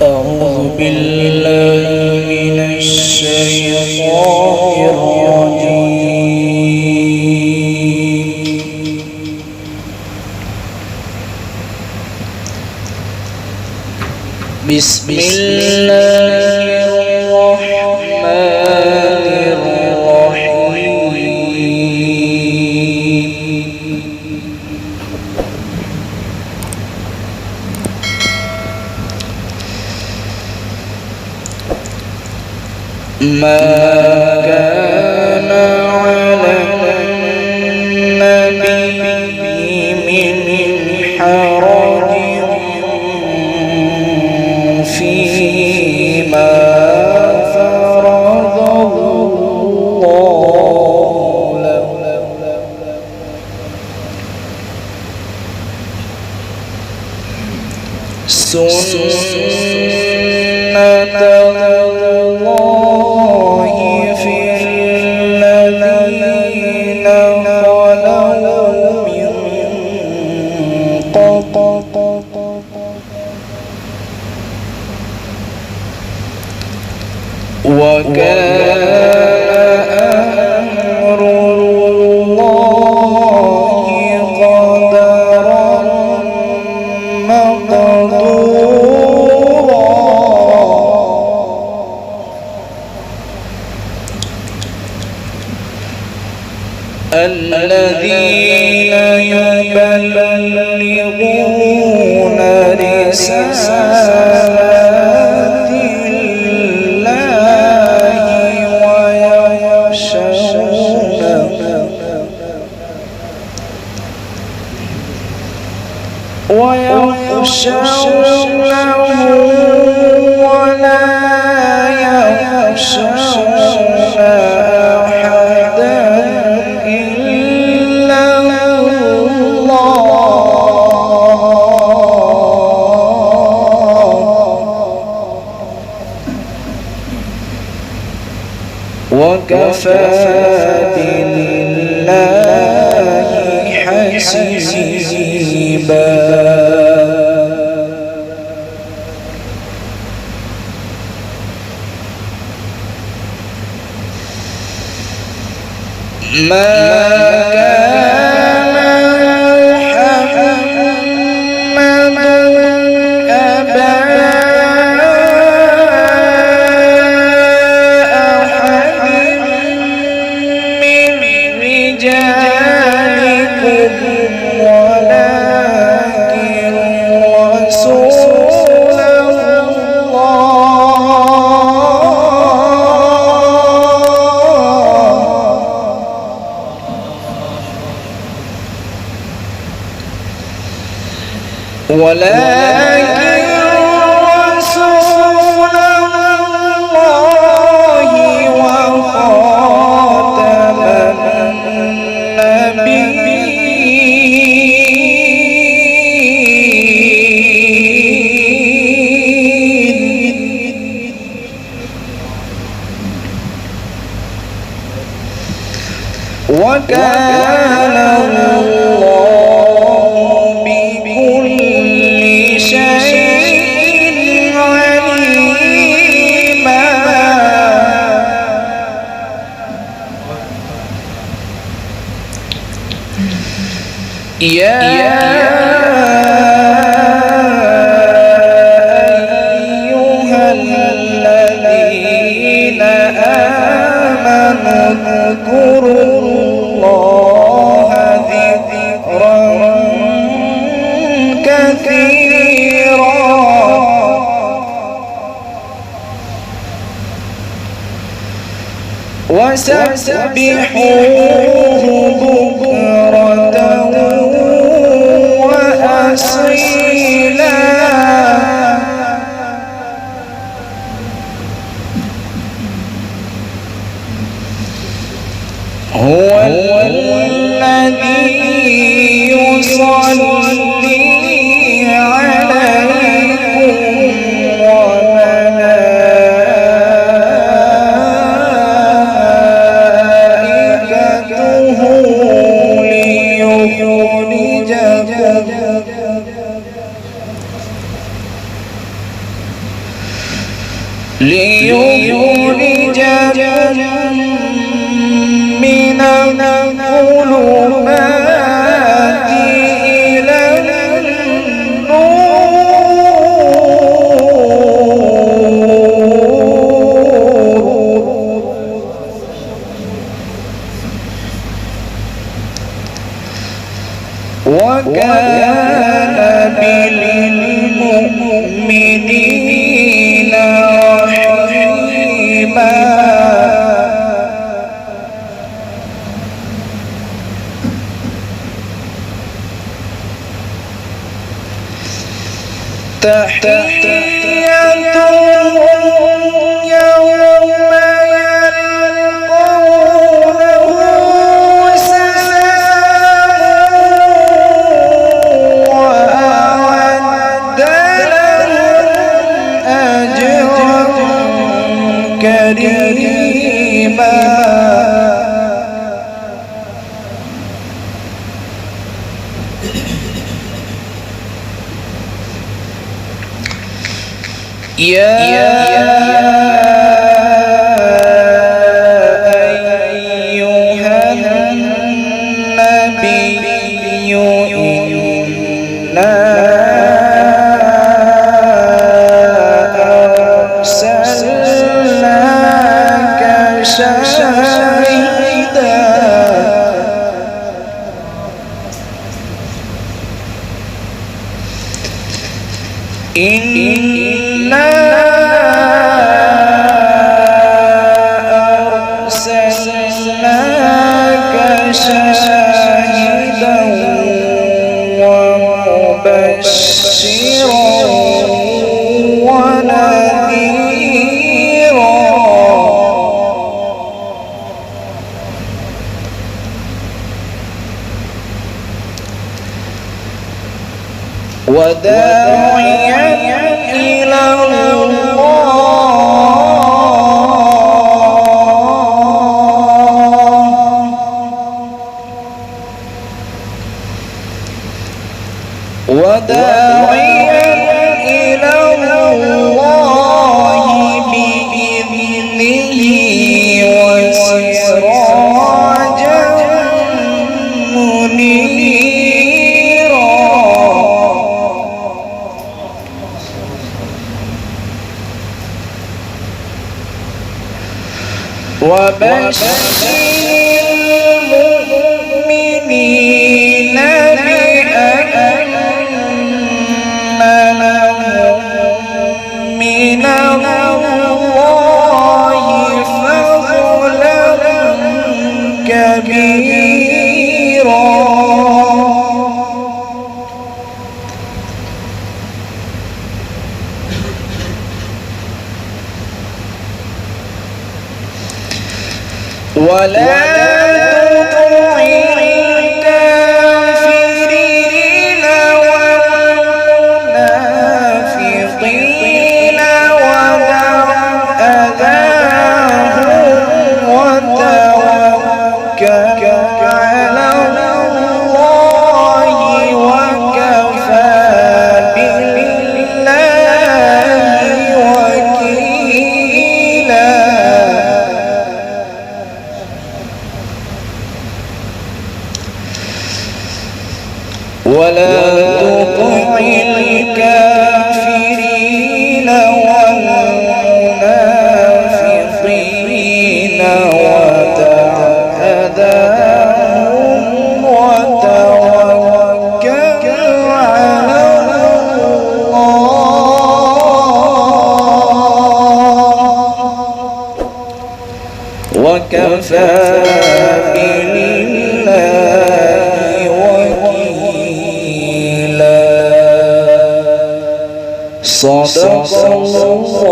أعوذ بالله من الشيطان الرجيم. بسم الله الرحمن الرحيم. ما كان على النبي من حرج فيما فرض الله له سنة الله في الذين خلوا من قبل وكان أمر الله قدرا مقدورا. الذين يبلغون رسالات ويخشونه ولا يخشون أحدا إلا الله وكفى بالله حسيبا. ما كان محمد أبا أحد من رجالكم ولكن رسول الله وخاتم النبيين وكان الله بكل شيء عليما. يا أيها الذين آمنوا اذكروا الله ذكرا كثيرا وسبحوه بكرة وأصيلا. هو الذي يصلي عليكم وملائكته ليخرج من الظلمات إلى النور وكان بالمؤمنين رحيما. تحيتهم يوم يلقونه سلام وأعد لهم أجرا كريما. يا أيها النبي إنا أرسلناك شاهدا إنا أرسلناك شاهدا ومبشرا ونذيرا وداعيا إلى الله بإذنه وسراجا منيرا وبشر المؤمنين بأن لهم من الله فضلا كبيرا. ولا تطع الكافرين والمنافقين ودع أذاهم وتوكل على الله وكفى بالله وكيلا. ولا تطع الكافرين والمنافقين ودع أذاهم وتوكل على الله وكفى بالله وكيلا. صدق الله